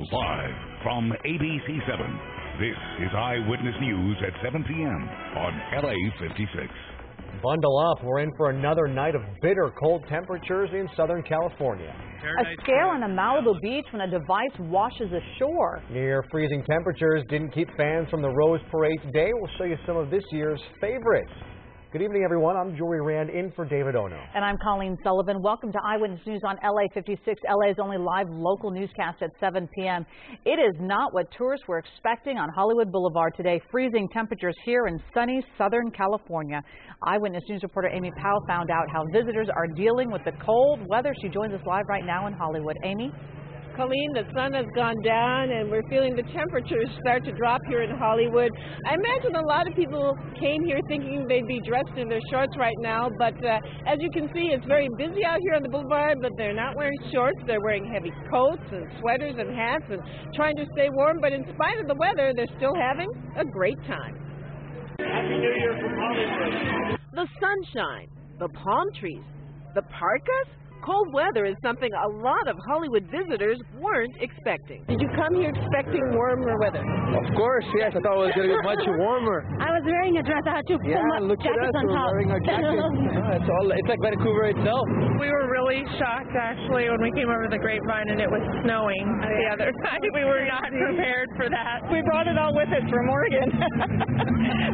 Live from ABC7, this is Eyewitness News at 7 p.m. on LA56. Bundle up. We're in for another night of bitter cold temperatures in Southern California. A scare on a Malibu beach when a device washes ashore. Near freezing temperatures didn't keep fans from the Rose Parade today. We'll show you some of this year's favorites. Good evening, everyone. I'm Jory Rand in for David Ono. And I'm Colleen Sullivan. Welcome to Eyewitness News on LA56, LA's only live local newscast at 7 p.m. It is not what tourists were expecting on Hollywood Boulevard today. Freezing temperatures here in sunny Southern California. Eyewitness News reporter Amy Powell found out how visitors are dealing with the cold weather. She joins us live right now in Hollywood. Amy? Colleen, the sun has gone down and we're feeling the temperatures start to drop here in Hollywood. I imagine a lot of people came here thinking they'd be dressed in their shorts right now, but as you can see, it's very busy out here on the boulevard, but they're not wearing shorts. They're wearing heavy coats and sweaters and hats and trying to stay warm, but in spite of the weather, they're still having a great time. Happy New Year from Hollywood. The sunshine, the palm trees, the parkas. Cold weather is something a lot of Hollywood visitors weren't expecting. Did you come here expecting warmer weather? Of course, yes. I thought it was going to be much warmer. I was wearing a dress. I had to put my jacket on top. We're wearing our jackets. It's like Vancouver itself. We were really shocked, actually, when we came over the grapevine and it was snowing the other side. We were not prepared for that. We brought it all with us from Oregon.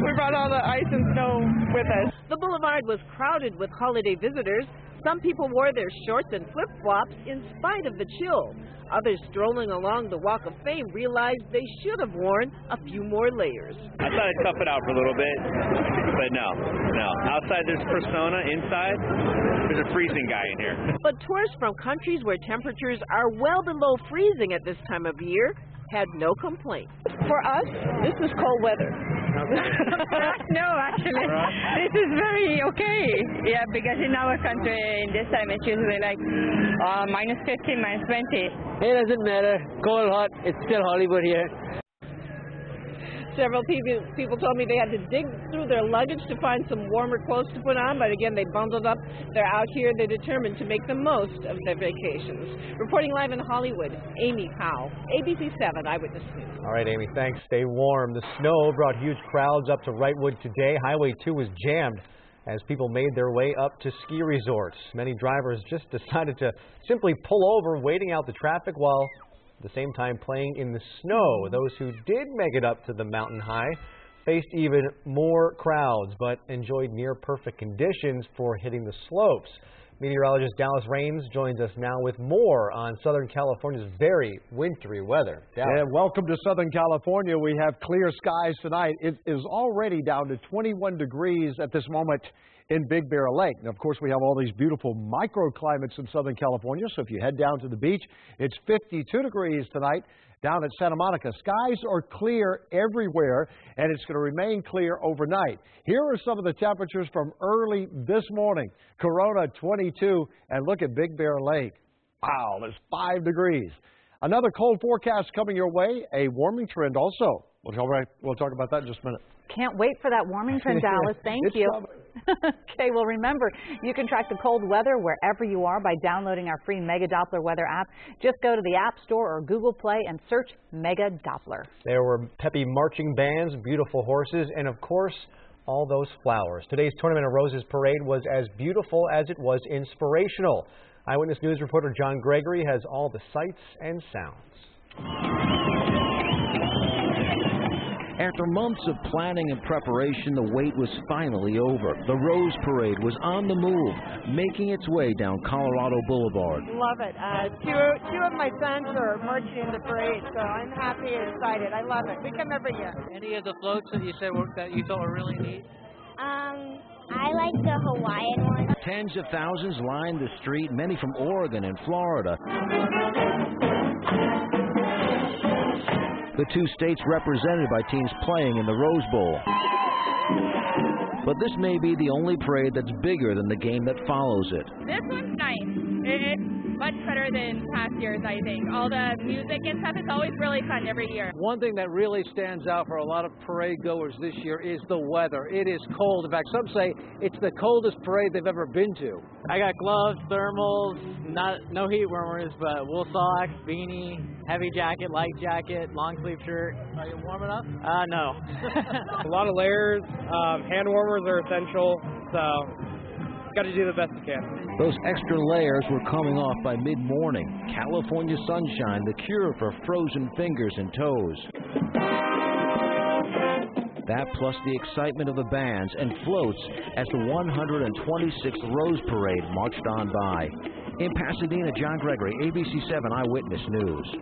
We brought all the ice and snow with us. The boulevard was crowded with holiday visitors. Some people wore their shorts and flip-flops in spite of the chill. Others strolling along the Walk of Fame realized they should have worn a few more layers. I thought I'd tough it out for a little bit, but no. Outside there's persona, inside there's a freezing guy in here. But tourists from countries where temperatures are well below freezing at this time of year had no complaints. For us, this is cold weather. No, actually, this is very okay. Yeah, because in our country, in this time, it's usually like minus 15, minus 20. It doesn't matter. Cold, hot, it's still Hollywood here. Several people told me they had to dig through their luggage to find some warmer clothes to put on, but again, they bundled up. They're out here. They're determined to make the most of their vacations. Reporting live in Hollywood, Amy Powell, ABC7 Eyewitness News. All right, Amy, thanks. Stay warm. The snow brought huge crowds up to Wrightwood today. Highway 2 was jammed as people made their way up to ski resorts. Many drivers just decided to simply pull over, waiting out the traffic while at the same time playing in the snow. Those who did make it up to the mountain high faced even more crowds, but enjoyed near-perfect conditions for hitting the slopes. Meteorologist Dallas Raines joins us now with more on Southern California's very wintry weather. Dallas. Yeah, welcome to Southern California. We have clear skies tonight. It is already down to 21 degrees at this moment in Big Bear Lake. And of course, we have all these beautiful microclimates in Southern California. So if you head down to the beach, it's 52 degrees tonight down at Santa Monica. Skies are clear everywhere, and it's going to remain clear overnight. Here are some of the temperatures from early this morning. Corona, 22, and look at Big Bear Lake. Wow, there's 5 degrees. Another cold forecast coming your way, a warming trend also. We'll talk about that in just a minute. Can't wait for that warming trend, Dallas. Thank you. Okay, well, remember, you can track the cold weather wherever you are by downloading our free Mega Doppler weather app. Just go to the App Store or Google Play and search Mega Doppler. There were peppy marching bands, beautiful horses, and of course, all those flowers. Today's Tournament of Roses parade was as beautiful as it was inspirational. Eyewitness News reporter John Gregory has all the sights and sounds. After months of planning and preparation, the wait was finally over. The Rose Parade was on the move, making its way down Colorado Boulevard. Love it. Two of my sons are marching in the parade, so I'm happy and excited. I love it. We come every year. Any of the floats that you said that you thought were really neat? I like the Hawaiian one. Tens of thousands lined the street, many from Oregon and Florida. The two states represented by teams playing in the Rose Bowl. But this may be the only parade that's bigger than the game that follows it. This one's nice. It's much better than past years, I think. All the music and stuff is always really fun every year. One thing that really stands out for a lot of parade goers this year is the weather. It is cold. In fact, some say it's the coldest parade they've ever been to. I got gloves, thermals, no heat warmers, but wool socks, beanie, heavy jacket, light jacket, long sleeve shirt. Are you warming up? No. A lot of layers. Hand warmers are essential, so got to do the best you can. Those extra layers were coming off by mid-morning. California sunshine, the cure for frozen fingers and toes. That plus the excitement of the bands and floats as the 126th Rose Parade marched on by. In Pasadena, John Gregory, ABC7 Eyewitness News.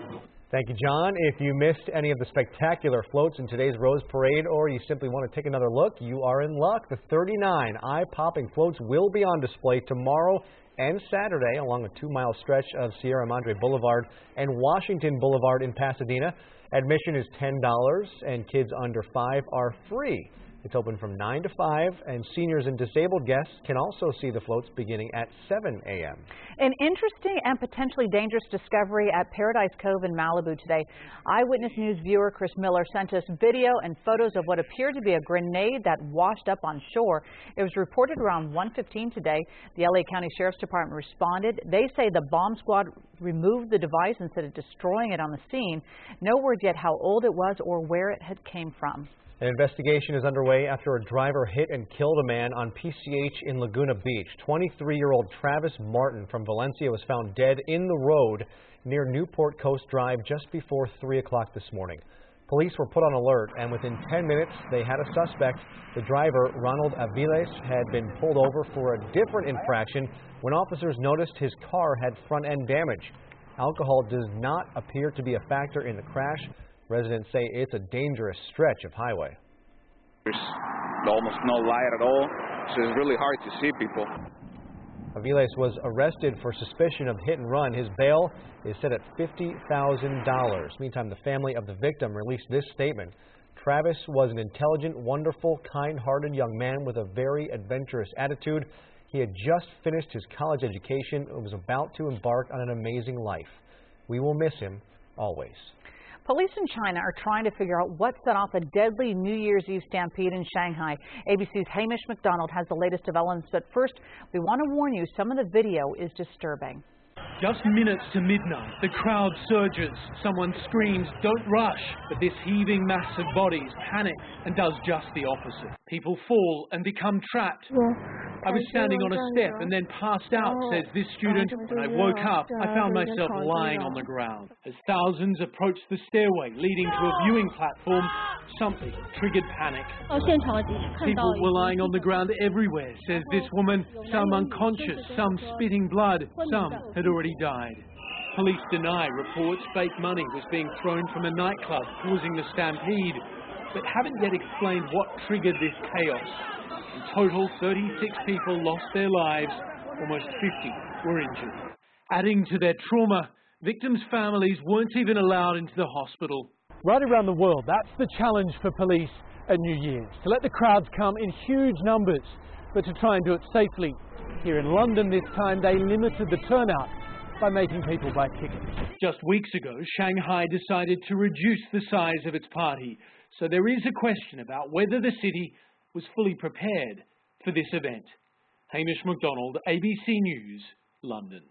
Thank you, John. If you missed any of the spectacular floats in today's Rose Parade, or you simply want to take another look, you are in luck. The 39 eye-popping floats will be on display tomorrow and Saturday along a 2-mile stretch of Sierra Madre Boulevard and Washington Boulevard in Pasadena. Admission is $10, and kids under 5 are free. It's open from 9 to 5, and seniors and disabled guests can also see the floats beginning at 7 a.m. An interesting and potentially dangerous discovery at Paradise Cove in Malibu today. Eyewitness News viewer Chris Miller sent us video and photos of what appeared to be a grenade that washed up on shore. It was reported around 1:15 today. The LA County Sheriff's Department responded. They say the bomb squad removed the device instead of destroying it on the scene. No word yet how old it was or where it had came from. An investigation is underway after a driver hit and killed a man on PCH in Laguna Beach. 23-year-old Travis Martin from Valencia was found dead in the road near Newport Coast Drive just before 3 o'clock this morning. Police were put on alert, and within 10 minutes they had a suspect. The driver, Ronald Aviles, had been pulled over for a different infraction when officers noticed his car had front-end damage. Alcohol does not appear to be a factor in the crash. Residents say it's a dangerous stretch of highway. There's almost no light at all, so it's really hard to see people. Aviles was arrested for suspicion of hit and run. His bail is set at $50,000. Meantime, the family of the victim released this statement. Travis was an intelligent, wonderful, kind-hearted young man with a very adventurous attitude. He had just finished his college education and was about to embark on an amazing life. We will miss him always. Police in China are trying to figure out what set off a deadly New Year's Eve stampede in Shanghai. ABC's Hamish McDonald has the latest developments, but first, we want to warn you, some of the video is disturbing. Just minutes to midnight, the crowd surges. Someone screams, "Don't rush!" But this heaving mass of bodies panics and does just the opposite. People fall and become trapped. I was standing on a step and then passed out, says this student. When I woke up, I found myself lying on the ground. As thousands approached the stairway leading to a viewing platform, something triggered panic. People were lying on the ground everywhere, says this woman. Some unconscious, some spitting blood, some had already died. Police deny reports fake money was being thrown from a nightclub causing the stampede, but haven't yet explained what triggered this chaos. In total, 36 people lost their lives, almost 50 were injured. Adding to their trauma, victims' families weren't even allowed into the hospital. Right around the world, that's the challenge for police at New Year's, to let the crowds come in huge numbers, but to try and do it safely. Here in London this time, they limited the turnout by making people buy tickets. Just weeks ago, Shanghai decided to reduce the size of its party, so there is a question about whether the city was fully prepared for this event. Hamish McDonald, ABC News, London.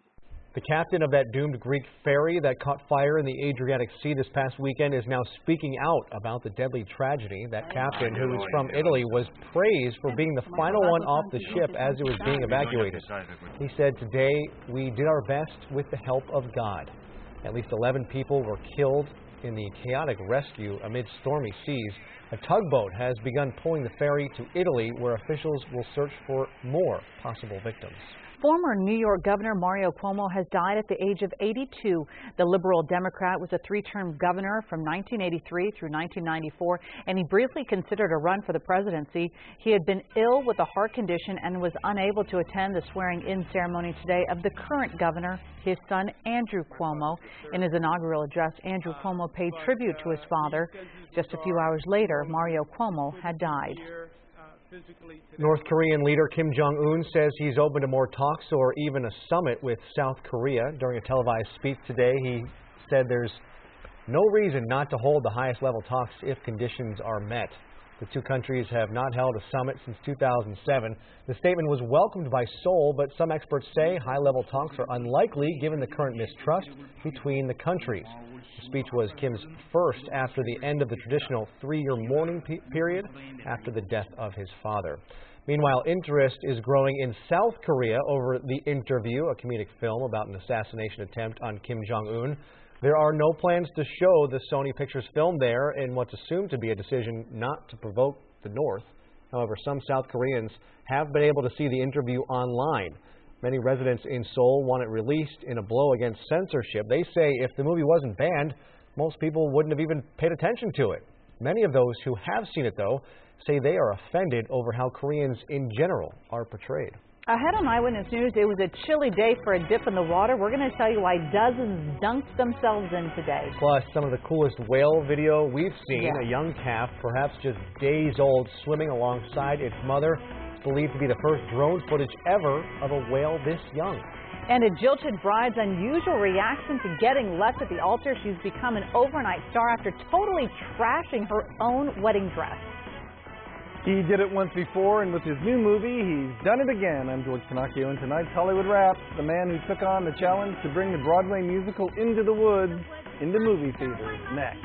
The captain of that doomed Greek ferry that caught fire in the Adriatic Sea this past weekend is now speaking out about the deadly tragedy. That captain, who is from Italy, was praised for being the final one off the ship as it was being evacuated. He said, "Today, we did our best with the help of God." At least 11 people were killed in the chaotic rescue amid stormy seas. A tugboat has begun pulling the ferry to Italy, where officials will search for more possible victims. Former New York Governor Mario Cuomo has died at the age of 82. The Liberal Democrat was a 3-term governor from 1983 through 1994, and he briefly considered a run for the presidency. He had been ill with a heart condition and was unable to attend the swearing-in ceremony today of the current governor, his son Andrew Cuomo. In his inaugural address, Andrew Cuomo paid tribute to his father. Just a few hours later, Mario Cuomo had died. physically today. North Korean leader Kim Jong-un says he's open to more talks or even a summit with South Korea. During a televised speech today, he said there's no reason not to hold the highest level talks if conditions are met. The two countries have not held a summit since 2007. The statement was welcomed by Seoul, but some experts say high-level talks are unlikely given the current mistrust between the countries. The speech was Kim's first after the end of the traditional three-year mourning period after the death of his father. Meanwhile, interest is growing in South Korea over The Interview, a comedic film about an assassination attempt on Kim Jong-un. There are no plans to show the Sony Pictures film there in what's assumed to be a decision not to provoke the North. However, some South Koreans have been able to see The Interview online. Many residents in Seoul want it released in a blow against censorship. They say if the movie wasn't banned, most people wouldn't have even paid attention to it. Many of those who have seen it, though, say they are offended over how Koreans in general are portrayed. Ahead on Eyewitness News, it was a chilly day for a dip in the water. We're going to tell you why dozens dunked themselves in today. Plus, some of the coolest whale video we've seen. Yeah. A young calf, perhaps just days old, swimming alongside its mother. It's believed to be the first drone footage ever of a whale this young. And a jilted bride's unusual reaction to getting left at the altar. She's become an overnight star after totally trashing her own wedding dress. He did it once before, and with his new movie, he's done it again. I'm George Pinocchio, and tonight's Hollywood Wrap, the man who took on the challenge to bring the Broadway musical Into the Woods into movie theaters. Next.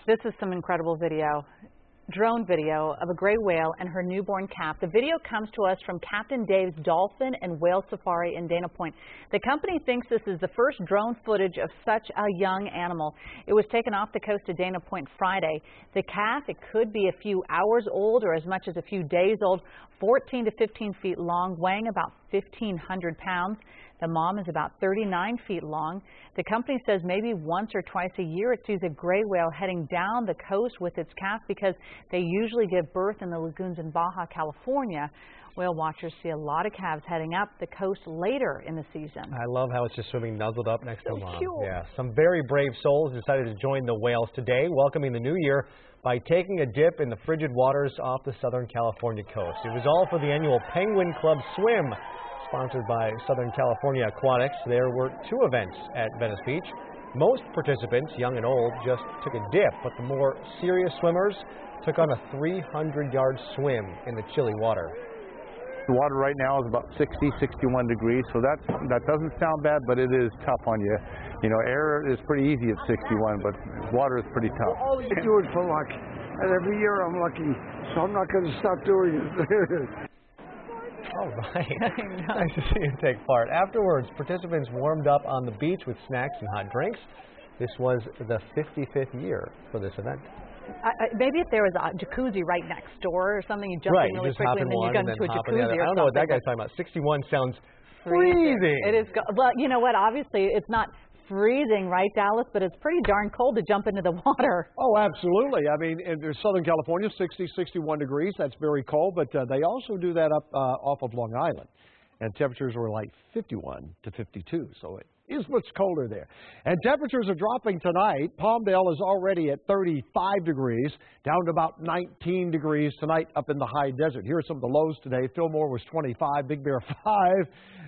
This is some incredible video. Drone video of a gray whale and her newborn calf. The video comes to us from Captain Dave's Dolphin and Whale Safari in Dana Point. The company thinks this is the first drone footage of such a young animal. It was taken off the coast of Dana Point Friday. The calf, it could be a few hours old or as much as a few days old, 14 to 15 feet long, weighing about 1,500 pounds. The mom is about 39 feet long. The company says maybe once or twice a year it sees a gray whale heading down the coast with its calf because they usually give birth in the lagoons in Baja California. Whale watchers see a lot of calves heading up the coast later in the season. I love how it's just swimming nuzzled up next to mom. Cute. Yeah, some very brave souls decided to join the whales today, welcoming the new year by taking a dip in the frigid waters off the Southern California coast. It was all for the annual Penguin Club Swim, sponsored by Southern California Aquatics. There were two events at Venice Beach. Most participants, young and old, just took a dip, but the more serious swimmers took on a 300-yard swim in the chilly water. The water right now is about 60, 61 degrees, so that doesn't sound bad, but it is tough on you. You know, air is pretty easy at 61, but water is pretty tough. All you do it for luck, and every year I'm lucky, so I'm not going to stop doing it. All right. Nice to see you take part. Afterwards, participants warmed up on the beach with snacks and hot drinks. This was the 55th year for this event. Maybe if there was a jacuzzi right next door or something, you jump in really quickly and then you get into a jacuzzi or something. I don't know what that guy's talking about. 61 sounds freezing. It is. Well, you know what? Obviously, it's not freezing, right, Dallas? But it's pretty darn cold to jump into the water. Oh, absolutely. I mean, in Southern California, 60, 61 degrees. That's very cold. But they also do that up off of Long Island. And temperatures were like 51 to 52. So it is much colder there. And temperatures are dropping tonight. Palmdale is already at 35 degrees, down to about 19 degrees tonight up in the high desert. Here are some of the lows today. Fillmore was 25, Big Bear 5,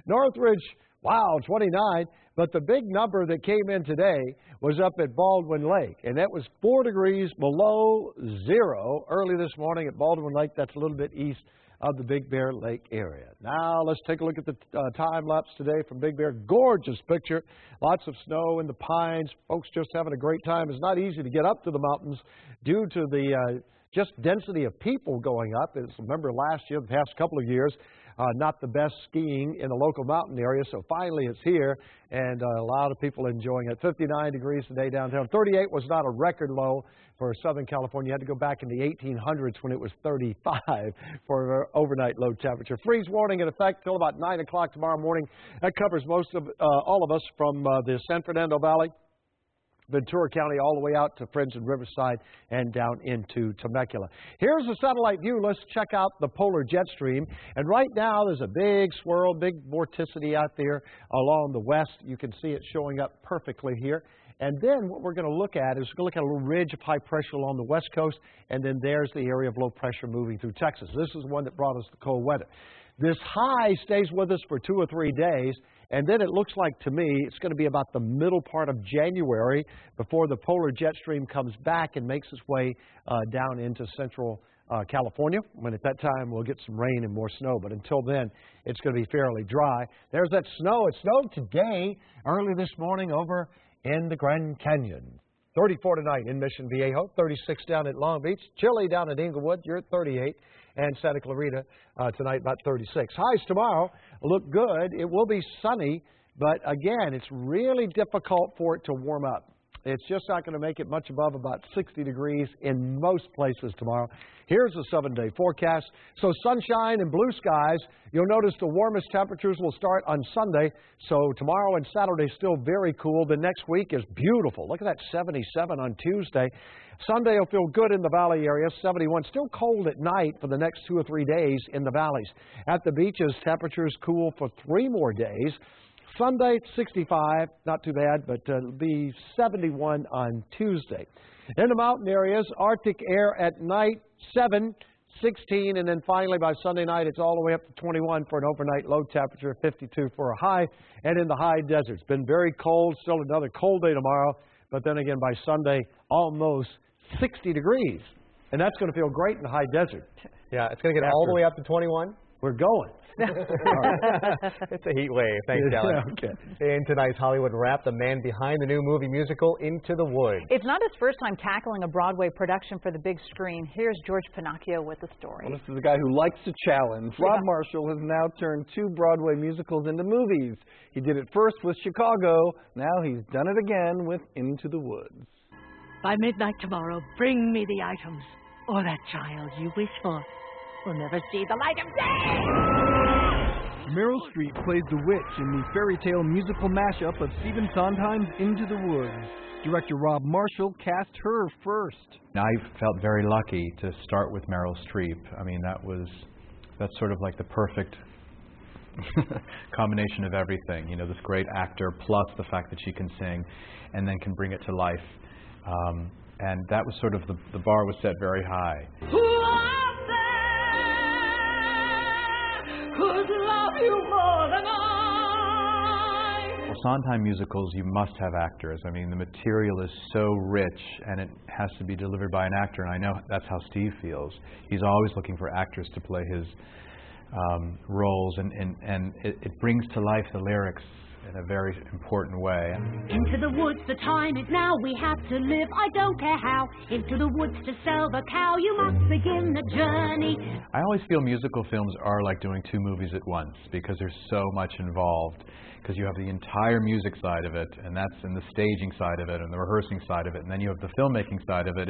Northridge, wow, 29. But the big number that came in today was up at Baldwin Lake, and that was 4 degrees below zero early this morning at Baldwin Lake. That's a little bit east of the Big Bear Lake area. Now let's take a look at the time lapse today from Big Bear. Gorgeous picture. Lots of snow in the pines. Folks just having a great time. It's not easy to get up to the mountains due to the just density of people going up. Remember last year, the past couple of years, not the best skiing in the local mountain area. So finally it's here, and a lot of people enjoying it. 59 degrees today downtown. 38 was not a record low for Southern California. You had to go back in the 1800s when it was 35 for an overnight low temperature. Freeze warning in effect till about 9 o'clock tomorrow morning. That covers most of all of us from the San Fernando Valley, Ventura County, all the way out to Friends and Riverside and down into Temecula. Here's a satellite view. Let's check out the polar jet stream. And right now there's a big swirl, big vorticity out there along the west. You can see it showing up perfectly here. And then what we're going to look at is we're going to look at a little ridge of high pressure along the west coast, and then there's the area of low pressure moving through Texas. This is one that brought us the cold weather. This high stays with us for 2 or 3 days, and then it looks like to me it's going to be about the middle part of January before the polar jet stream comes back and makes its way down into central California, when at that time we'll get some rain and more snow. But until then, it's going to be fairly dry. There's that snow. It snowed today, early this morning over in the Grand Canyon. 34 tonight in Mission Viejo, 36 down at Long Beach, chilly down at Inglewood, you're at 38, and Santa Clarita tonight about 36. Highs tomorrow look good. It will be sunny, but again, it's really difficult for it to warm up. It's just not going to make it much above about 60 degrees in most places tomorrow. Here's the 7-day forecast. So sunshine and blue skies. You'll notice the warmest temperatures will start on Sunday. So tomorrow and Saturday still very cool. The next week is beautiful. Look at that 77 on Tuesday. Sunday will feel good in the valley area, 71. Still cold at night for the next 2 or 3 days in the valleys. At the beaches, temperatures cool for 3 more days. Sunday, 65, not too bad, but it'll be 71 on Tuesday. In the mountain areas, Arctic air at night, 7, 16, and then finally by Sunday night, it's all the way up to 21 for an overnight low temperature, 52 for a high, and in the high desert. It's been very cold, still another cold day tomorrow, but then again by Sunday, almost 60 degrees, and that's going to feel great in the high desert. Yeah, it's going to get all the way up to 21? We're going. It's a heat wave. Thanks, Dallas. Okay. In tonight's Hollywood Wrap, the man behind the new movie musical Into the Woods. It's not his first time tackling a Broadway production for the big screen. Here's George Pinocchio with the story. Well, this is a guy who likes to challenge. Rob Marshall has now turned 2 Broadway musicals into movies. He did it first with Chicago. Now he's done it again with Into the Woods. By midnight tomorrow, bring me the items, or that child you wish for will never see the light of day. Meryl Streep plays the witch in the fairy tale musical mashup of Stephen Sondheim's Into the Woods. Director Rob Marshall cast her first. I felt very lucky to start with Meryl Streep. I mean, that's sort of like the perfect combination of everything. You know, this great actor plus the fact that she can sing and then can bring it to life. And that was sort of the bar was set very high. Could love you more than I. Well, Sondheim musicals, you must have actors. I mean, the material is so rich, and it has to be delivered by an actor, and I know that's how Steve feels. He's always looking for actors to play his roles, and it brings to life the lyrics in a very important way. Into the woods, the time is now, we have to live, I don't care how. Into the woods to sell the cow, you must begin the journey. I always feel musical films are like doing two movies at once because there's so much involved. Because you have the entire music side of it, and that's in the staging side of it, and the rehearsing side of it, and then you have the filmmaking side of it.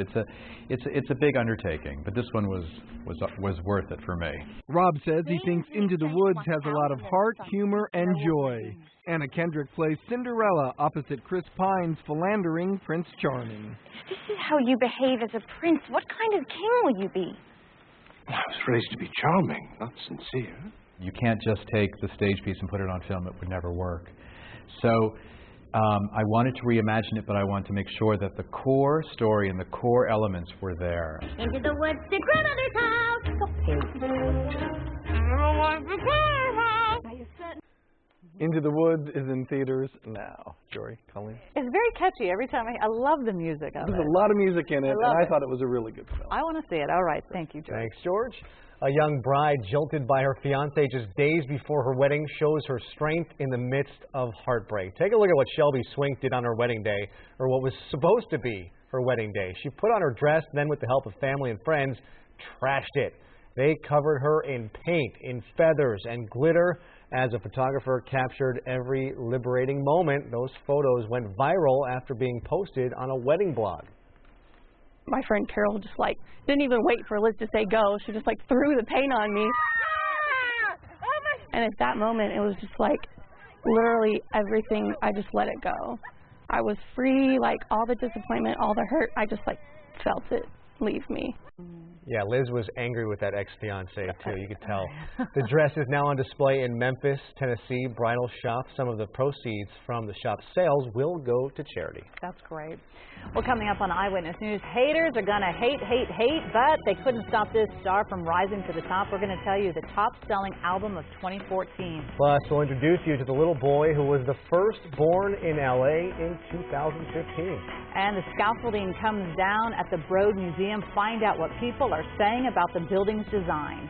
It's a big undertaking, but this one was worth it for me. Rob says he thinks Into the Woods has a lot of heart, humor, and joy. Anna Kendrick plays Cinderella opposite Chris Pine's philandering Prince Charming. This is how you behave as a prince. What kind of king will you be? I was raised to be charming, not sincere. You can't just take the stage piece and put it on film. It would never work. So I wanted to reimagine it, but I wanted to make sure that the core story and the core elements were there. Into the woods to grandmother's house. Into the Woods is in theaters now. Jory, Colleen. It's very catchy every time. I love the music of it. There's a lot of music in it, and I thought it was a really good film. I want to see it. All right. Thank you, George. Thanks, George. A young bride jilted by her fiancé just days before her wedding shows her strength in the midst of heartbreak. Take a look at what Shelby SWINK did on her wedding day, or what was supposed to be her wedding day. She put on her dress, then with the help of family and friends, trashed it. They covered her in paint, in feathers, and glitter. As a photographer captured every liberating moment, those photos went viral after being posted on a wedding blog. My friend Carol just didn't even wait for Liz to say go. She just threw the paint on me. And at that moment, it was just literally everything, I just let it go. I was free, all the disappointment, all the hurt, I just felt it leave me. Yeah, Liz was angry with that ex-fiancé, too. You could tell. The dress is now on display in Memphis, Tennessee bridal shop. Some of the proceeds from the shop's sales will go to charity. That's great. Well, coming up on Eyewitness News, haters are going to hate, but they couldn't stop this star from rising to the top. We're going to tell you the top-selling album of 2014. Plus, we'll introduce you to the little boy who was the first born in L.A. in 2015. And the scaffolding comes down at the Broad Museum. Find out what people are saying about the building's design.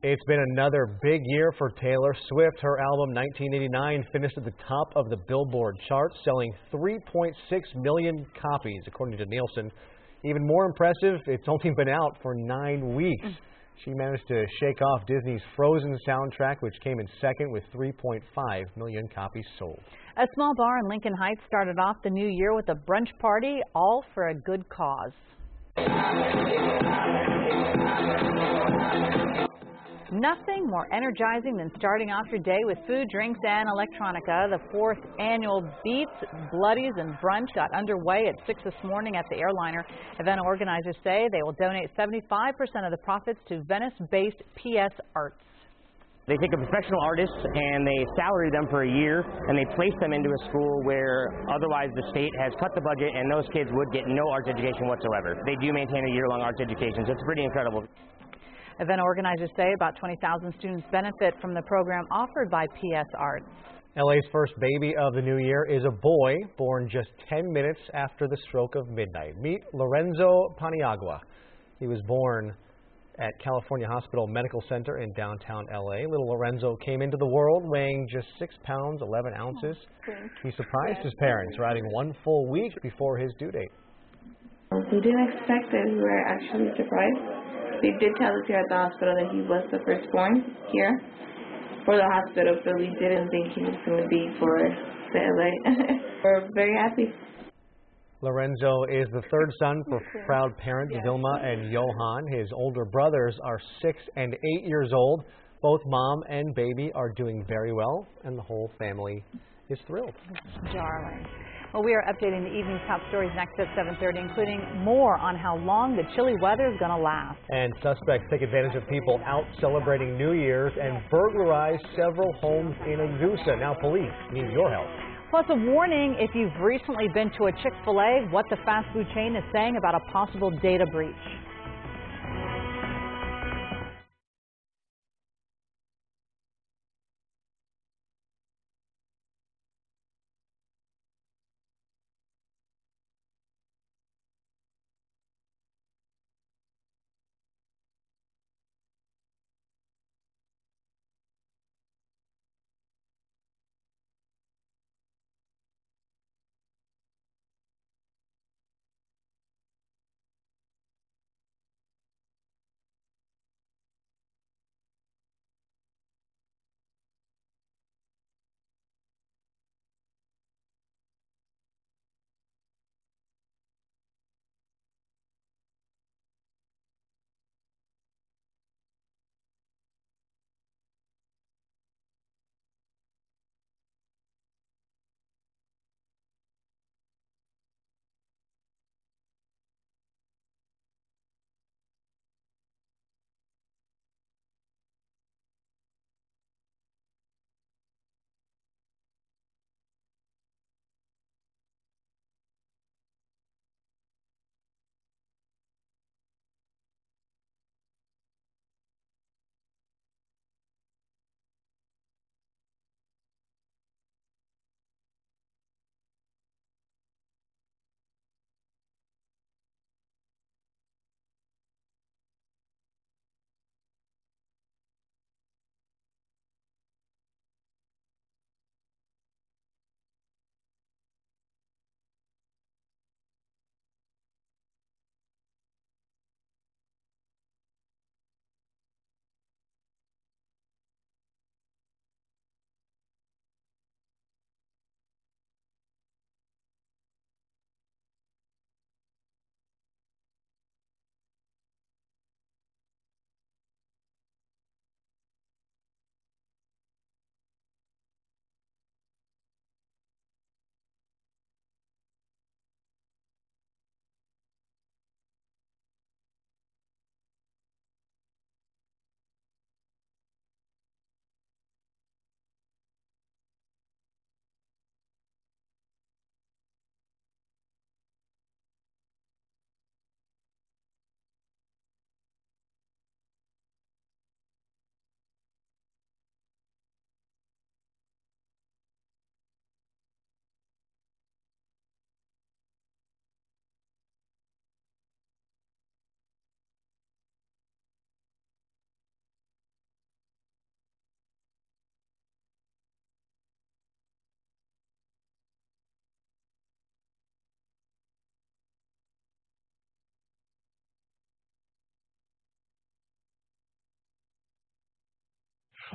It's been another big year for Taylor Swift. Her album 1989 finished at the top of the Billboard charts, selling 3.6 million copies, according to Nielsen. Even more impressive, it's only been out for 9 weeks. She managed to shake off Disney's Frozen soundtrack, which came in second with 3.5 million copies sold. A small bar in Lincoln Heights started off the new year with a brunch party, all for a good cause. Nothing more energizing than starting off your day with food, drinks, and electronica. The 4th annual Beats, Bloodies, and Brunch got underway at 6 this morning at the airliner. Event organizers say they will donate 75% of the profits to Venice-based PS Arts. They take a professional artist and they salary them for a year and they place them into a school where otherwise the state has cut the budget and those kids would get no arts education whatsoever. They do maintain a year-long arts education, so it's pretty incredible. Event organizers say about 20,000 students benefit from the program offered by PS Arts. LA's first baby of the new year is a boy born just 10 minutes after the stroke of midnight. Meet Lorenzo Paniagua. He was born at California Hospital Medical Center in downtown LA. Little Lorenzo came into the world weighing just 6 pounds, 11 ounces. He surprised his parents, riding 1 full week before his due date. We didn't expect it. We were actually surprised. They did tell us here at the hospital that he was the firstborn here for the hospital, but we didn't think he was going to be for the LA. We're very happy. Lorenzo is the 3rd son for proud parents Vilma and Johan. His older brothers are 6 and 8 years old. Both mom and baby are doing very well, and the whole family is thrilled. Darling. Well, we are updating the evening's top stories next at 7:30, including more on how long the chilly weather is going to last. And suspects take advantage of people out celebrating New Year's and burglarize several homes in Azusa. Now police need your help. Plus a warning if you've recently been to a Chick-fil-A, what the fast food chain is saying about a possible data breach.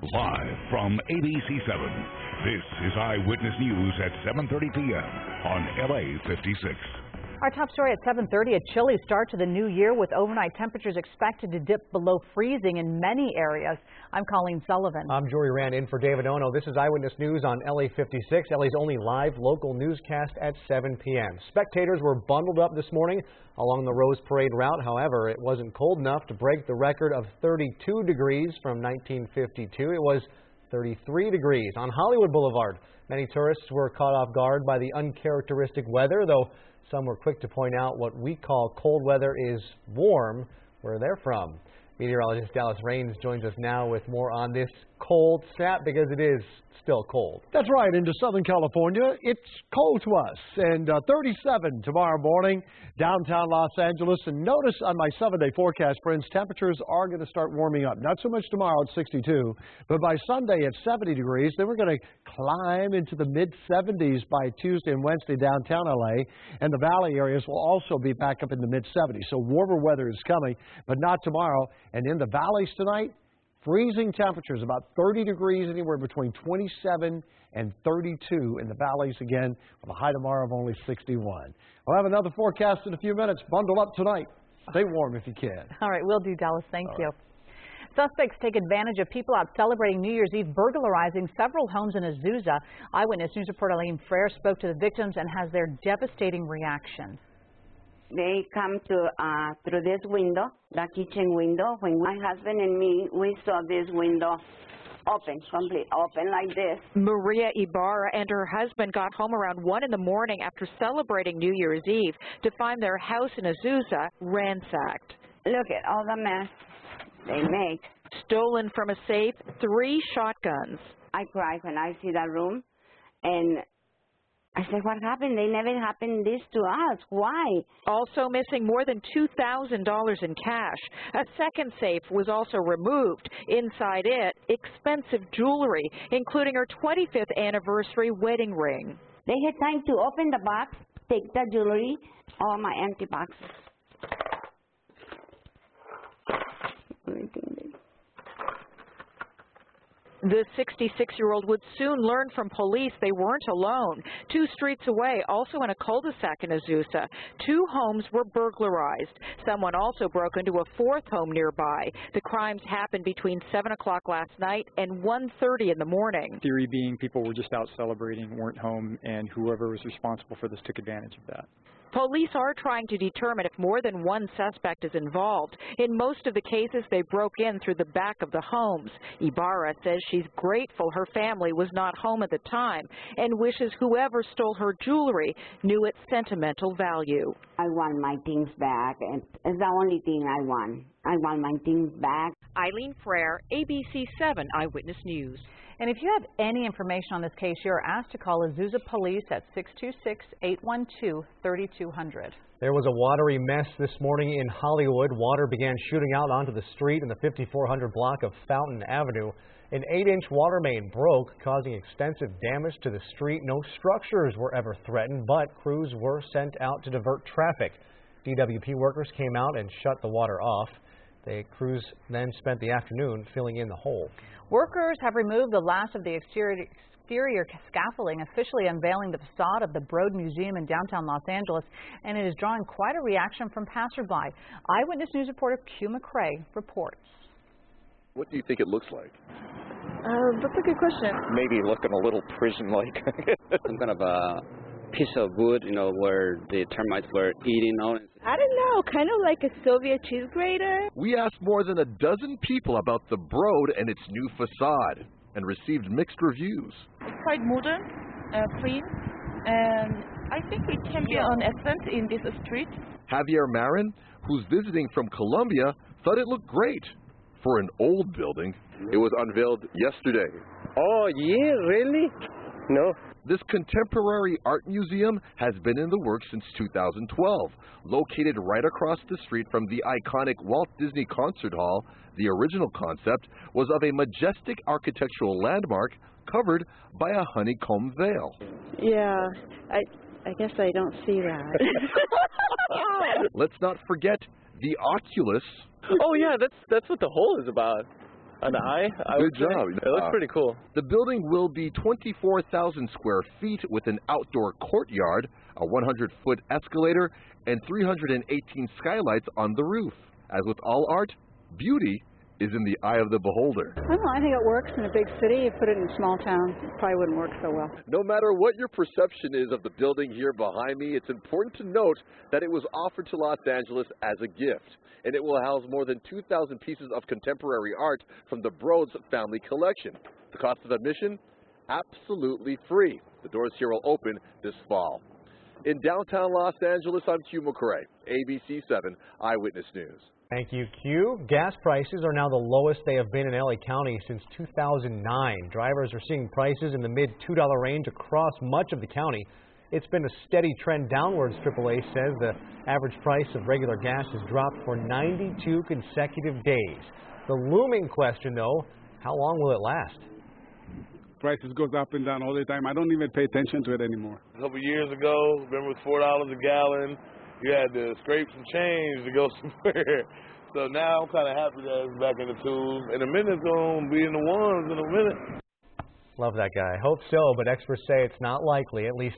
Live from ABC7, this is Eyewitness News at 7:30 p.m. on LA56. Our top story at 7:30, a chilly start to the new year with overnight temperatures expected to dip below freezing in many areas. I'm Colleen Sullivan. I'm Jory Rand in for David Ono. This is Eyewitness News on LA56, LA's only live local newscast at 7 p.m. Spectators were bundled up this morning along the Rose Parade route. However, it wasn't cold enough to break the record of 32 degrees from 1952. It was 33 degrees on Hollywood Boulevard. Many tourists were caught off guard by the uncharacteristic weather, though some were quick to point out what we call cold weather is warm where they're from. Meteorologist Dallas Raines joins us now with more on this cold snap because it is still cold. That's right. Into Southern California, it's cold to us. And 37 tomorrow morning, downtown Los Angeles. And notice on my 7-day forecast, friends, temperatures are going to start warming up. Not so much tomorrow at 62, but by Sunday at 70 degrees. Then we're going to climb into the mid-70s by Tuesday and Wednesday downtown LA. And the valley areas will also be back up in the mid-70s. So warmer weather is coming, but not tomorrow. And in the valleys tonight, freezing temperatures, about 30 degrees, anywhere between 27 and 32 in the valleys again, with a high tomorrow of only 61. We'll have another forecast in a few minutes. Bundle up tonight. Stay warm if you can. All right, we'll do, Dallas. Thank you. Suspects take advantage of people out celebrating New Year's Eve, burglarizing several homes in Azusa. Eyewitness News reporter Eileen Frere spoke to the victims and has their devastating reaction. They come to through this window, the kitchen window. When my husband and me, we saw this window open, completely open like this. Maria Ibarra and her husband got home around 1 in the morning after celebrating New Year's Eve to find their house in Azusa ransacked. Look at all the mess they make. Stolen from a safe, 3 shotguns. I cry when I see that room, and I said, what happened? They never happened this to us. Why? Also missing more than $2,000 in cash. A second safe was also removed. Inside it, expensive jewelry, including her 25th anniversary wedding ring. They had time to open the box, take the jewelry, all my empty boxes. The 66-year-old would soon learn from police they weren't alone. 2 streets away, also in a cul-de-sac in Azusa, 2 homes were burglarized. Someone also broke into a 4th home nearby. The crimes happened between 7 o'clock last night and 1:30 in the morning. Theory being people were just out celebrating, weren't home, and whoever was responsible for this took advantage of that. Police are trying to determine if more than one suspect is involved. In most of the cases, they broke in through the back of the homes. Ibarra says she's grateful her family was not home at the time and wishes whoever stole her jewelry knew its sentimental value. I want my things back, and it's the only thing I want. I want my things back. Eileen Frere, ABC7 Eyewitness News. And if you have any information on this case, you're asked to call Azusa Police at 626-812-3200. There was a watery mess this morning in Hollywood. Water began shooting out onto the street in the 5400 block of Fountain Avenue. An 8-inch water main broke, causing extensive damage to the street. No structures were ever threatened, but crews were sent out to divert traffic. DWP workers came out and shut the water off. The crews then spent the afternoon filling in the hole. Workers have removed the last of the exterior scaffolding, officially unveiling the facade of the Broad Museum in downtown Los Angeles, and it is drawing quite a reaction from passerby. Eyewitness News reporter Q McCrae reports. What do you think it looks like? That's a good question. Maybe looking a little prison-like. Some kind of a piece of wood, you know, where the termites were eating on. I don't know, kind of like a Soviet cheese grater. We asked more than a dozen people about the Broad and its new facade and received mixed reviews. It's quite modern, clean, and I think it can be an accent in this street. Javier Marin, who's visiting from Colombia, thought it looked great for an old building. It was unveiled yesterday. Oh, yeah, really? No. This contemporary art museum has been in the works since 2012. Located right across the street from the iconic Walt Disney Concert Hall, the original concept was of a majestic architectural landmark covered by a honeycomb veil. Yeah, I guess I don't see that. Let's not forget the Oculus. Oh yeah, that's what the hole is about. An eye? Good job. It looks pretty cool. The building will be 24,000 square feet with an outdoor courtyard, a 100-foot escalator, and 318 skylights on the roof. As with all art, beauty is in the eye of the beholder. I don't know. I think it works in a big city. You put it in a small town, it probably wouldn't work so well. No matter what your perception is of the building here behind me, it's important to note that it was offered to Los Angeles as a gift, and it will house more than 2,000 pieces of contemporary art from the Broads family collection. The cost of admission? Absolutely free. The doors here will open this fall. In downtown Los Angeles, I'm Q McCrae, ABC7 Eyewitness News. Thank you, Q. Gas prices are now the lowest they have been in LA County since 2009. Drivers are seeing prices in the mid-$2 range across much of the county. It's been a steady trend downwards, AAA says. The average price of regular gas has dropped for 92 consecutive days. The looming question, though, how long will it last? Prices goes up and down all the time. I don't even pay attention to it anymore. A couple years ago, remember it was $4 a gallon. You had to scrape some change to go somewhere. So now I'm kind of happy that it's back in the twos. In a minute, it's going to be in the ones in a minute. Love that guy. Hope so, but experts say it's not likely, at least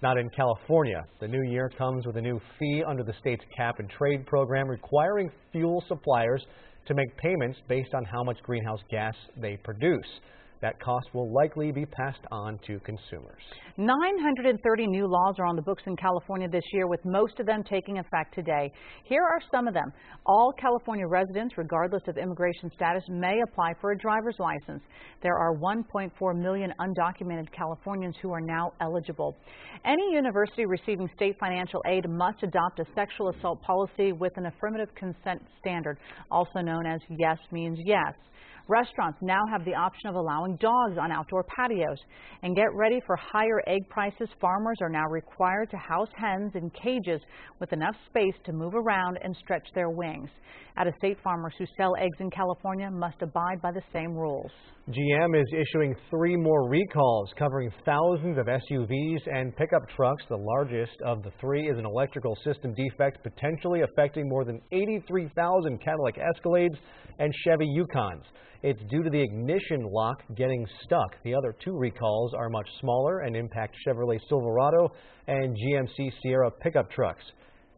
not in California. The new year comes with a new fee under the state's cap and trade program requiring fuel suppliers to make payments based on how much greenhouse gas they produce. That cost will likely be passed on to consumers. 930 new laws are on the books in California this year, with most of them taking effect today. Here are some of them. All California residents, regardless of immigration status, may apply for a driver's license. There are 1.4 million undocumented Californians who are now eligible. Any university receiving state financial aid must adopt a sexual assault policy with an affirmative consent standard, also known as yes means yes. Restaurants now have the option of allowing dogs on outdoor patios. And get ready for higher egg prices. Farmers are now required to house hens in cages with enough space to move around and stretch their wings. Out-of-state farmers who sell eggs in California must abide by the same rules. GM is issuing 3 more recalls covering thousands of SUVs and pickup trucks. The largest of the 3 is an electrical system defect potentially affecting more than 83,000 Cadillac Escalades and Chevy Yukons. It's due to the ignition lock getting stuck. The other 2 recalls are much smaller and impact Chevrolet Silverado and GMC Sierra pickup trucks.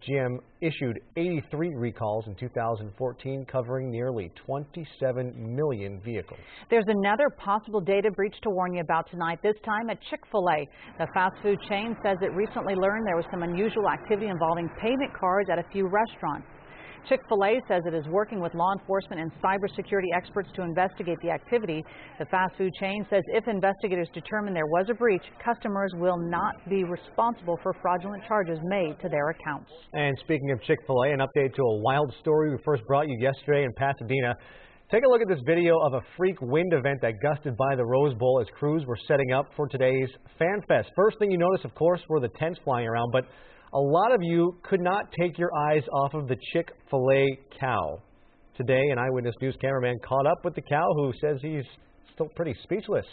GM issued 83 recalls in 2014, covering nearly 27 million vehicles. There's another possible data breach to warn you about tonight, this time at Chick-fil-A. The fast food chain says it recently learned there was some unusual activity involving payment cards at a few restaurants. Chick-fil-A says it is working with law enforcement and cybersecurity experts to investigate the activity. The fast food chain says if investigators determine there was a breach, customers will not be responsible for fraudulent charges made to their accounts. And speaking of Chick-fil-A, an update to a wild story we first brought you yesterday in Pasadena. Take a look at this video of a freak wind event that gusted by the Rose Bowl as crews were setting up for today's Fan Fest. First thing you notice, of course, were the tents flying around, but a lot of you could not take your eyes off of the Chick-fil-A cow. Today, an Eyewitness News cameraman caught up with the cow, who says he's still pretty speechless.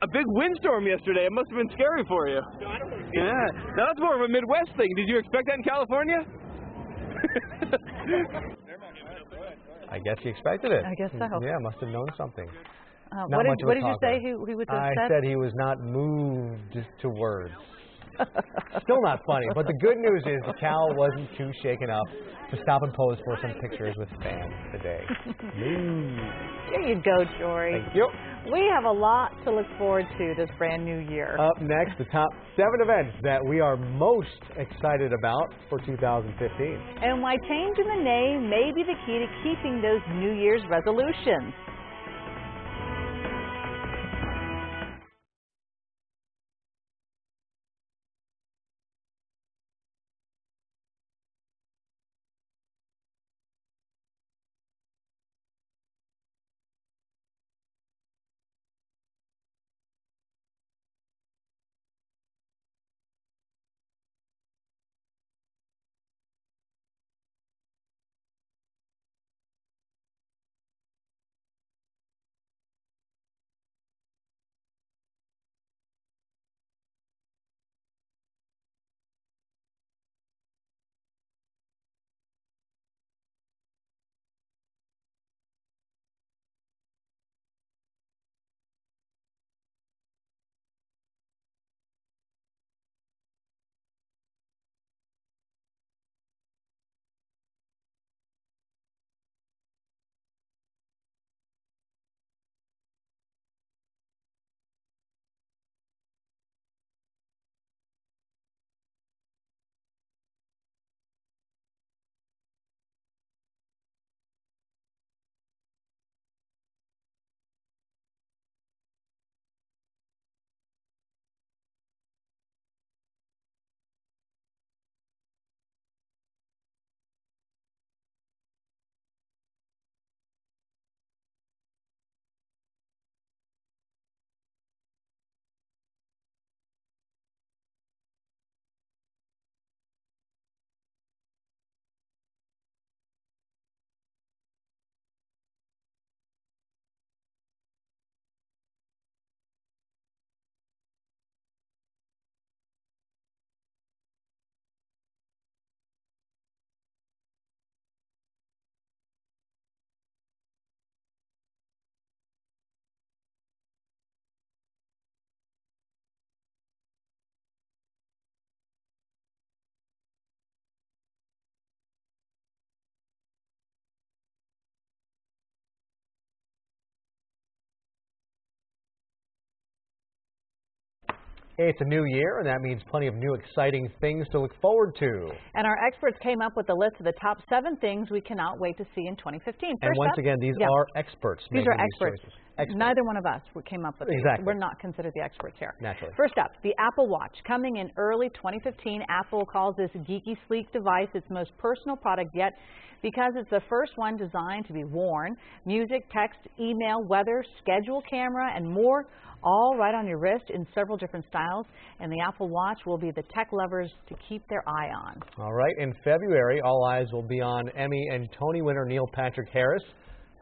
A big windstorm yesterday. It must have been scary for you. Yeah, that's more of a Midwest thing. Did you expect that in California? I guess he expected it. I guess so. Yeah, must have known something. What did you say he would have said? I said he was not moved to words. Still not funny, but the good news is the cow wasn't too shaken up to stop and pose for some pictures with fans today. There you go, Jory. Thank you. We have a lot to look forward to this brand new year. Up next, the top 7 events that we are most excited about for 2015. And why changing the name may be the key to keeping those New Year's resolutions. It's a new year, and that means plenty of new exciting things to look forward to. And our experts came up with a list of the top 7 things we cannot wait to see in 2015. And once again, these are experts. These are experts. Neither one of us came up with these. Exactly. We're not considered the experts here. Naturally. First up, the Apple Watch. Coming in early 2015, Apple calls this geeky, sleek device its most personal product yet because it's the first one designed to be worn. Music, text, email, weather, schedule, camera, and more, all right on your wrist in several different styles. And the Apple Watch will be the tech lovers to keep their eye on. All right. In February, all eyes will be on Emmy and Tony winner Neil Patrick Harris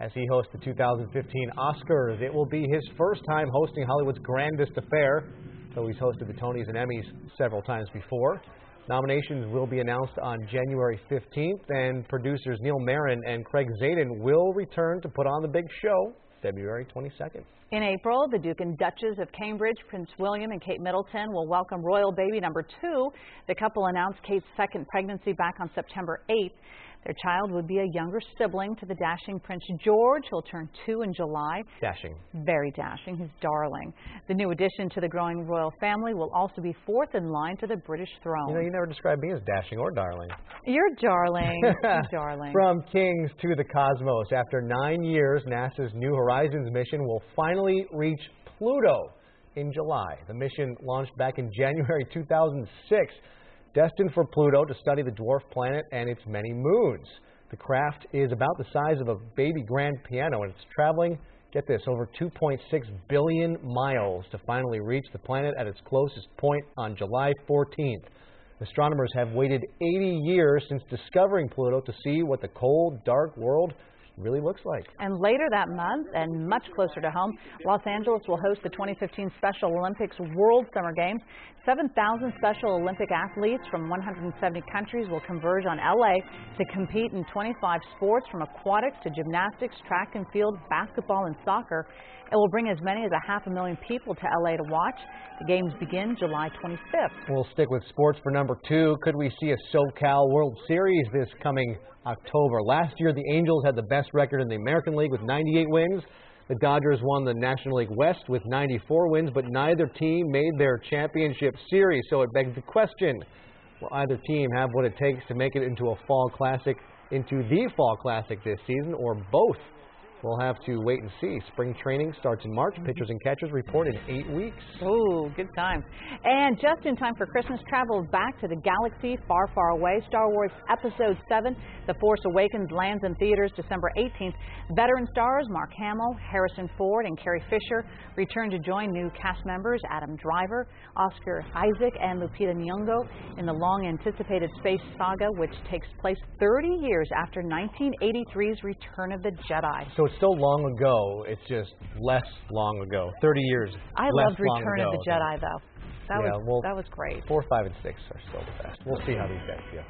as he hosts the 2015 Oscars. It will be his first time hosting Hollywood's grandest affair, though he's hosted the Tonys and Emmys several times before. Nominations will be announced on January 15th, and producers Neil Marin and Craig Zadan will return to put on the big show February 22nd. In April, the Duke and Duchess of Cambridge, Prince William and Kate Middleton, will welcome royal baby number 2. The couple announced Kate's second pregnancy back on September 8th. Their child would be a younger sibling to the dashing Prince George. He'll turn 2 in July. Dashing. Very dashing. He's darling. The new addition to the growing royal family will also be 4th in line to the British throne. You know, you never described me as dashing or darling. You're darling. You're darling. From kings to the cosmos. After 9 years, NASA's New Horizons mission will finally reach Pluto in July. The mission launched back in January 2006. Destined for Pluto to study the dwarf planet and its many moons. The craft is about the size of a baby grand piano, and it's traveling, get this, over 2.6 billion miles to finally reach the planet at its closest point on July 14th. Astronomers have waited 80 years since discovering Pluto to see what the cold, dark world really looks like. And later that month, and much closer to home, Los Angeles will host the 2015 Special Olympics World Summer Games. 7,000 Special Olympic athletes from 170 countries will converge on LA to compete in 25 sports, from aquatics to gymnastics, track and field, basketball, and soccer. It will bring as many as 500,000 people to LA to watch. The games begin July 25th. We'll stick with sports for number 2. Could we see a SoCal World Series this coming October? Last year, the Angels had the best record in the American League with 98 wins. The Dodgers won the National League West with 94 wins, but neither team made their championship series. So it begs the question, will either team have what it takes to make it into the Fall Classic this season, or both? We'll have to wait and see. Spring training starts in March. Pitchers and catchers report in 8 weeks. Ooh, good time. And just in time for Christmas, travel back to the galaxy far, far away. Star Wars Episode 7, The Force Awakens, lands in theaters December 18th. Veteran stars Mark Hamill, Harrison Ford, and Carrie Fisher return to join new cast members Adam Driver, Oscar Isaac, and Lupita Nyong'o in the long-anticipated space saga, which takes place 30 years after 1983's Return of the Jedi. So it's still long ago, it's just less long ago. 30 years. I loved Return of the Jedi, though. That was great. 4, 5, and 6 are still the best. We'll see how these guys feel.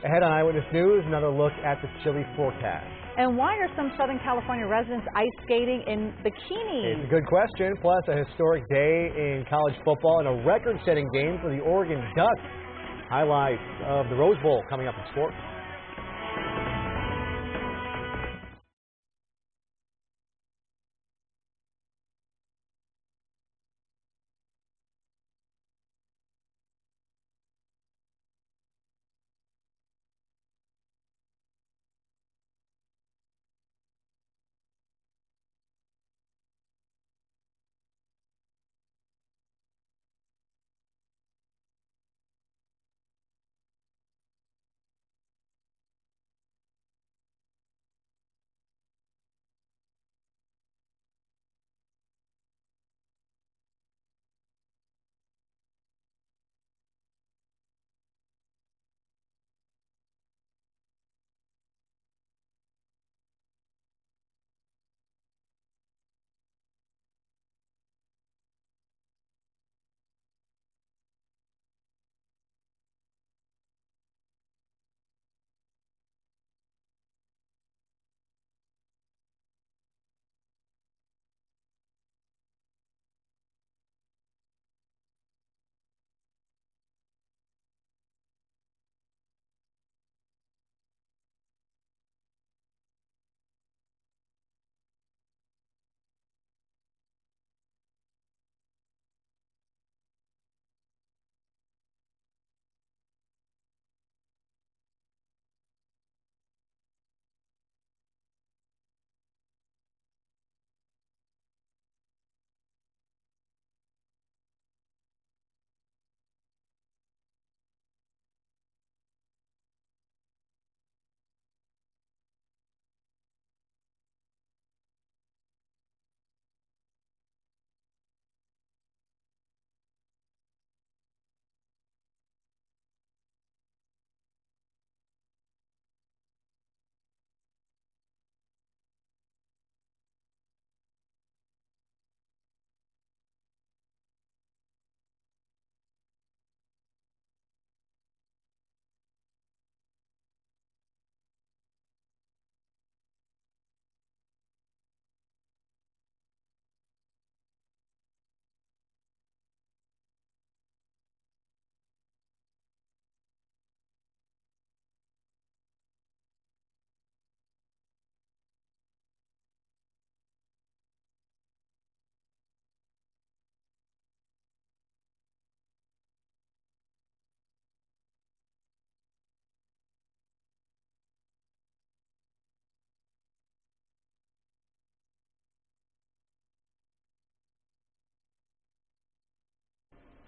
Ahead on Eyewitness News, another look at the chilly forecast. And why are some Southern California residents ice skating in bikinis? It's a good question. Plus, a historic day in college football and a record-setting game for the Oregon Ducks. Highlights of the Rose Bowl coming up in sports.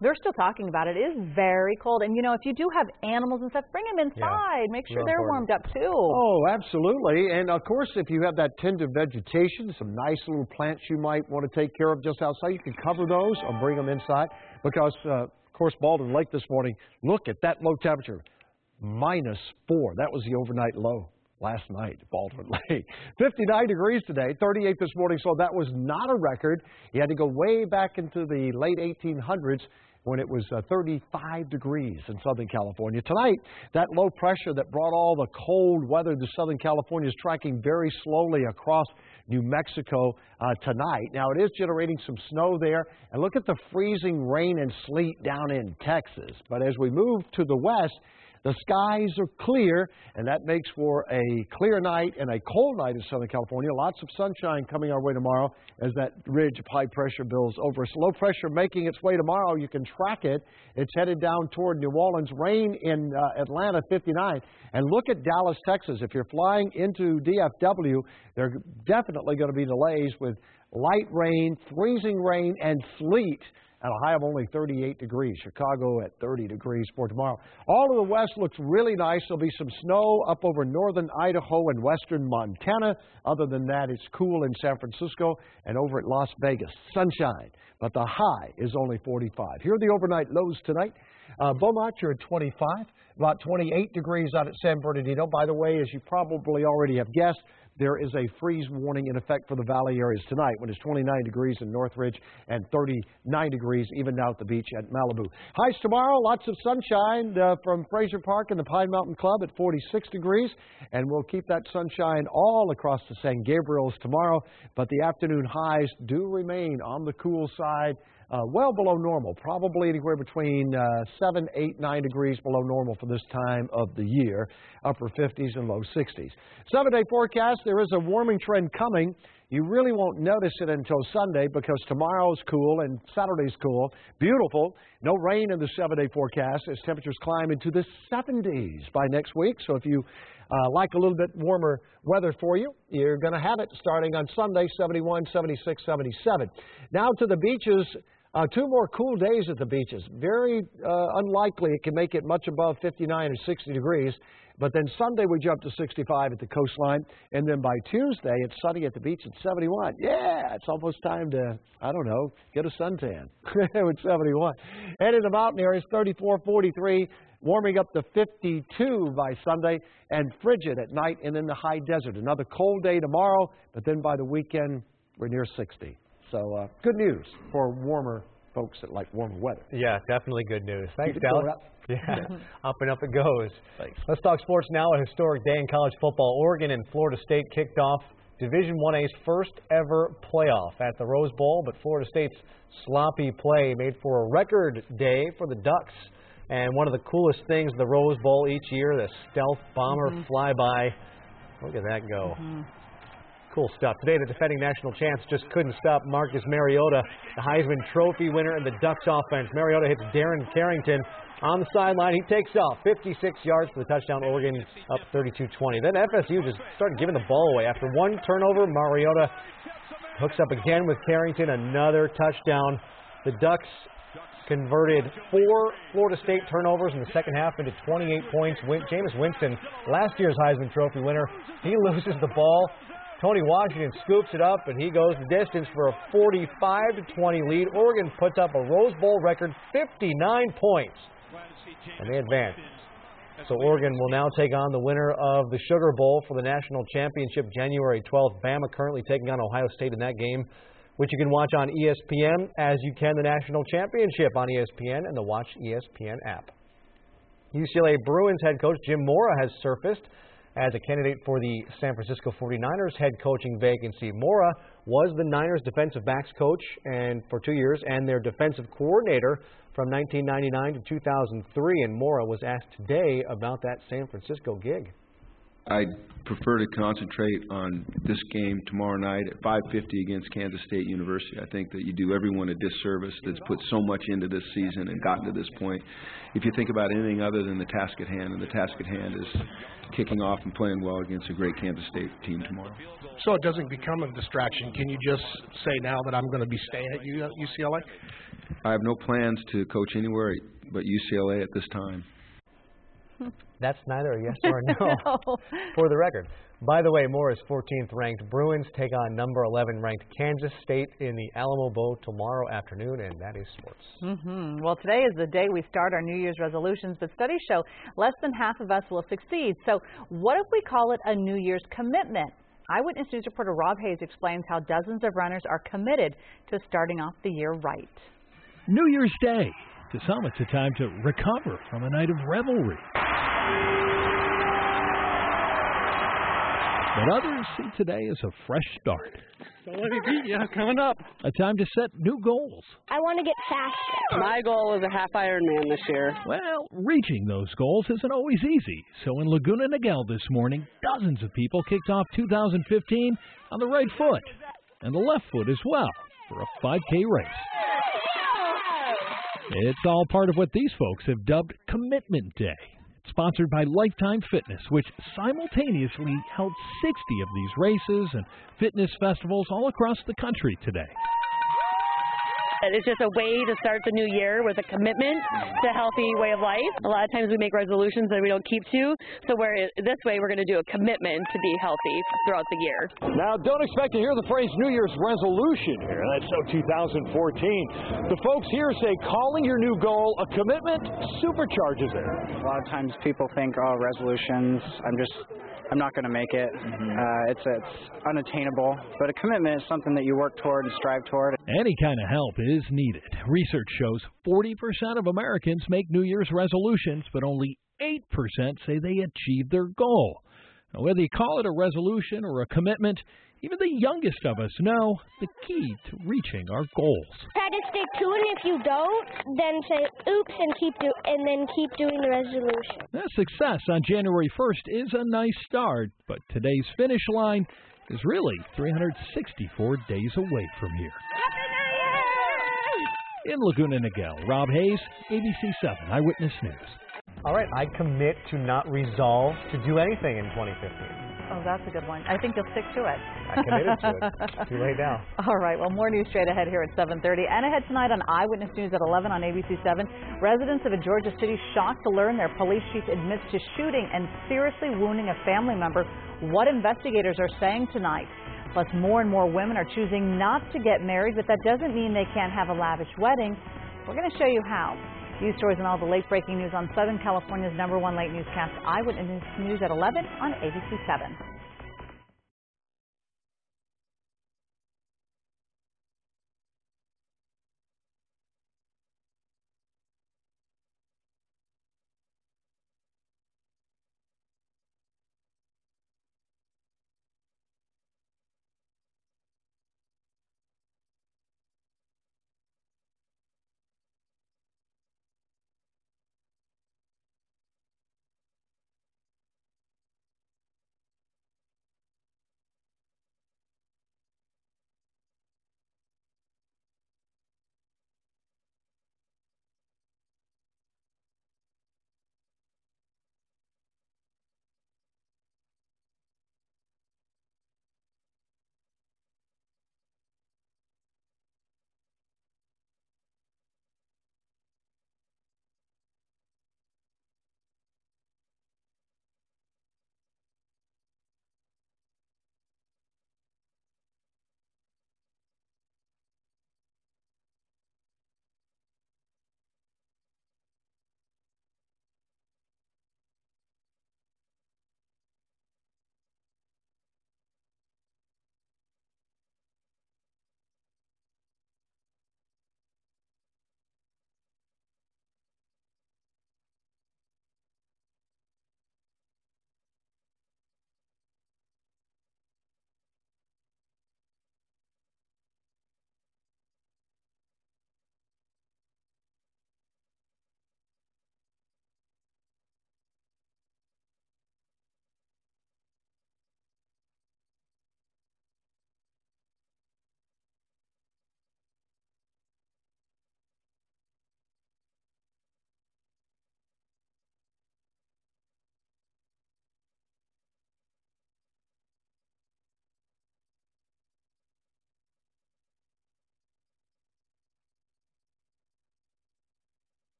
They're still talking about it. It is very cold. And, you know, if you do have animals and stuff, bring them inside. Make sure they're warmed up, too. Oh, absolutely. And, of course, if you have that tender vegetation, some nice little plants you might want to take care of just outside, you can cover those or bring them inside. Because, of course, Baldwin Lake this morning, look at that low temperature, -4. That was the overnight low last night at Baldwin Lake. 59 degrees today, 38 this morning, so that was not a record. You had to go way back into the late 1800s when it was 35 degrees in Southern California. Tonight, that low pressure that brought all the cold weather to Southern California is tracking very slowly across New Mexico tonight. Now, it is generating some snow there, and look at the freezing rain and sleet down in Texas. But as we move to the west, the skies are clear, and that makes for a clear night and a cold night in Southern California. Lots of sunshine coming our way tomorrow as that ridge of high pressure builds over us. Low pressure making its way tomorrow. You can track it. It's headed down toward New Orleans. Rain in Atlanta, 59. And look at Dallas, Texas. If you're flying into DFW, there are definitely going to be delays with light rain, freezing rain, and sleet. At a high of only 38 degrees. Chicago at 30 degrees for tomorrow. All of the west looks really nice. There'll be some snow up over northern Idaho and western Montana. Other than that, it's cool in San Francisco and over at Las Vegas. Sunshine, but the high is only 45. Here are the overnight lows tonight. Beaumont, you're at 25. About 28 degrees out at San Bernardino. By the way, as you probably already have guessed, there is a freeze warning in effect for the valley areas tonight when it's 29 degrees in Northridge and 39 degrees even now at the beach at Malibu. Highs tomorrow, lots of sunshine from Fraser Park and the Pine Mountain Club at 46 degrees. And we'll keep that sunshine all across the San Gabriels tomorrow. But the afternoon highs do remain on the cool side. Well below normal, probably anywhere between 7, 8, 9 degrees below normal for this time of the year, upper 50s and low 60s. 7-day forecast, there is a warming trend coming. You really won't notice it until Sunday because tomorrow's cool and Saturday's cool. Beautiful. No rain in the 7-day forecast as temperatures climb into the 70s by next week. So if you like a little bit warmer weather for you, you're going to have it starting on Sunday, 71, 76, 77. Now to the beaches. 2 more cool days at the beaches. Very unlikely it can make it much above 59 or 60 degrees. But then Sunday we jump to 65 at the coastline. And then by Tuesday it's sunny at the beach at 71. Yeah, it's almost time to, I don't know, get a suntan with 71. And in the mountain areas, 34, 43, warming up to 52 by Sunday. And frigid at night and in the high desert. Another cold day tomorrow, but then by the weekend we're near 60. So good news for warmer folks that like warmer weather. Yeah, definitely good news. Thanks, Dallas. Yeah, up and up it goes. Thanks. Let's talk sports now. A historic day in college football. Oregon and Florida State kicked off Division 1A's first ever playoff at the Rose Bowl, but Florida State's sloppy play made for a record day for the Ducks. And one of the coolest things of the Rose Bowl each year, the stealth bomber flyby. Look at that go. Cool stuff. Today, the defending national champs just couldn't stop Marcus Mariota, the Heisman Trophy winner, and the Ducks offense. Mariota hits Darren Carrington on the sideline. He takes off 56 yards for the touchdown. Oregon up 32-20. Then FSU just started giving the ball away. After one turnover, Mariota hooks up again with Carrington. Another touchdown. The Ducks converted 4 Florida State turnovers in the second half into 28 points. Jameis Winston, last year's Heisman Trophy winner, he loses the ball. Tony Washington scoops it up, and he goes the distance for a 45-20 lead. Oregon puts up a Rose Bowl record 59 points, and they advance. So Oregon will now take on the winner of the Sugar Bowl for the national championship January 12th. Bama currently taking on Ohio State in that game, which you can watch on ESPN, as you can the national championship on ESPN and the Watch ESPN app. UCLA Bruins head coach Jim Mora has surfaced as a candidate for the San Francisco 49ers head coaching vacancy. Mora was the Niners defensive backs coach and for 2 years and their defensive coordinator from 1999 to 2003. And Mora was asked today about that San Francisco gig. I prefer to concentrate on this game tomorrow night at 5:50 against Kansas State University. I think that you do everyone a disservice that's put so much into this season and gotten to this point. If you think about anything other than the task at hand, and the task at hand is kicking off and playing well against a great Kansas State team tomorrow. So it doesn't become a distraction. Can you just say now that I'm going to be staying at UCLA? I have no plans to coach anywhere but UCLA at this time. That's neither a yes or a no, No. for the record. By the way, more is 14th ranked Bruins take on number 11 ranked Kansas State in the Alamo Bowl tomorrow afternoon, and that is sports. Well, today is the day we start our New Year's resolutions, but studies show less than half of us will succeed. So what if we call it a New Year's commitment? Eyewitness News reporter Rob Hayes explains how dozens of runners are committed to starting off the year right. New Year's Day. To some, it's a time to recover from a night of revelry. But others see today as a fresh start. Don't let me beat you. Coming up. A time to set new goals. I want to get faster. My goal is a half Ironman this year. Well, reaching those goals isn't always easy. So in Laguna Niguel this morning, dozens of people kicked off 2015 on the right foot and the left foot as well for a 5K race. It's all part of what these folks have dubbed Commitment Day. Sponsored by Lifetime Fitness, which simultaneously held 60 of these races and fitness festivals all across the country today. It's just a way to start the new year with a commitment to a healthy way of life. A lot of times we make resolutions that we don't keep to, so this way we're going to do a commitment to be healthy throughout the year. Now, don't expect to hear the phrase New Year's resolution here. That's so 2014. The folks here say calling your new goal a commitment supercharges it. A lot of times people think, oh, resolutions, I'm not going to make it. It's unattainable. But a commitment is something that you work toward and strive toward. Any kind of help is needed. Research shows 40% of Americans make New Year's resolutions, but only 8% say they achieve their goal. Now, whether you call it a resolution or a commitment, even the youngest of us know the key to reaching our goals. Try to stick to it, and if you don't, then say oops and then keep doing the resolution. Now, success on January 1st is a nice start, but today's finish line is really 364 days away from here. In Laguna Niguel, Rob Hayes, ABC7 Eyewitness News. All right, I commit to not resolve to do anything in 2015. Oh, that's a good one. I think you'll stick to it. I committed to it. Too late now. All right. Well, more news straight ahead here at 7:30. And ahead tonight on Eyewitness News at 11 on ABC7. Residents of a Georgia city shocked to learn their police chief admits to shooting and seriously wounding a family member. What investigators are saying tonight. Plus, more and more women are choosing not to get married, but that doesn't mean they can't have a lavish wedding. We're going to show you how. These stories and all the late-breaking news on Southern California's #1 late newscast, Eyewitness News at 11 on ABC7.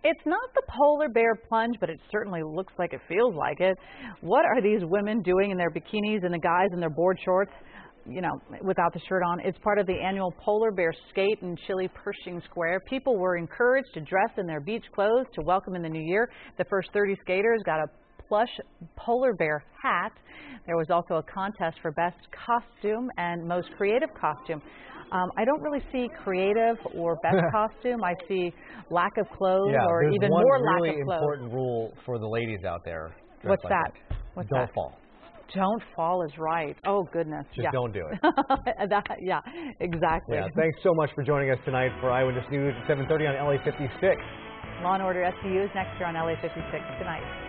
It's not the polar bear plunge, but it certainly looks like it feels like it. What are these women doing in their bikinis and the guys in their board shorts, without the shirt on? It's part of the annual polar bear skate in Chile Pershing Square. People were encouraged to dress in their beach clothes to welcome in the new year. The first 30 skaters got a plush polar bear hat. There was also a contest for best costume and most creative costume. I don't really see creative or best costume. I see lack of clothes or even more lack of clothes. There's one really important rule for the ladies out there. What's that? Don't fall. Don't fall is right. Oh, goodness. Just don't do it. Yeah, exactly. Yeah, thanks so much for joining us tonight for Eyewitness News at 7:30 on LA56. Law and Order SVU is next here on LA56 tonight.